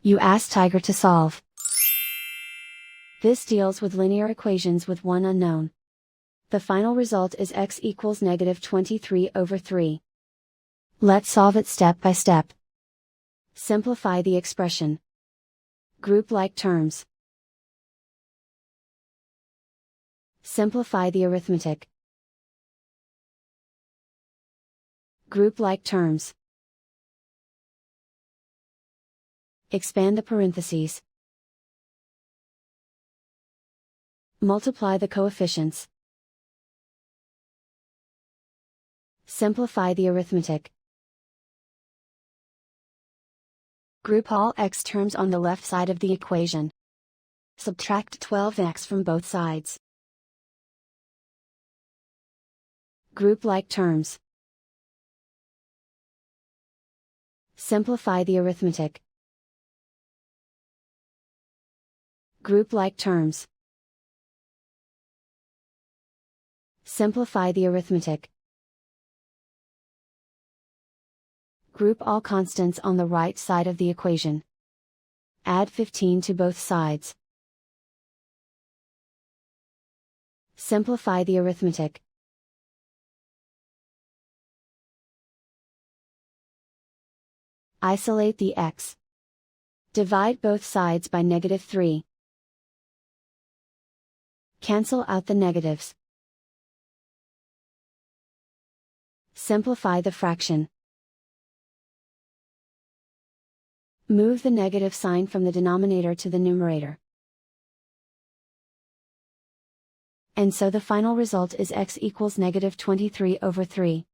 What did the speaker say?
You ask Tiger to solve. This deals with linear equations with one unknown. The final result is x equals -23/3. Let's solve it step by step. Simplify the expression. Group like terms. Simplify the arithmetic. Group like terms. Expand the parentheses. Multiply the coefficients. Simplify the arithmetic. Group all x terms on the left side of the equation. Subtract 12x from both sides. Group like terms. Simplify the arithmetic. Group like terms. Simplify the arithmetic. Group all constants on the right side of the equation. Add 15 to both sides. Simplify the arithmetic. Isolate the x. Divide both sides by -3. Cancel out the negatives. Simplify the fraction. Move the negative sign from the denominator to the numerator. And so the final result is x equals -23/3.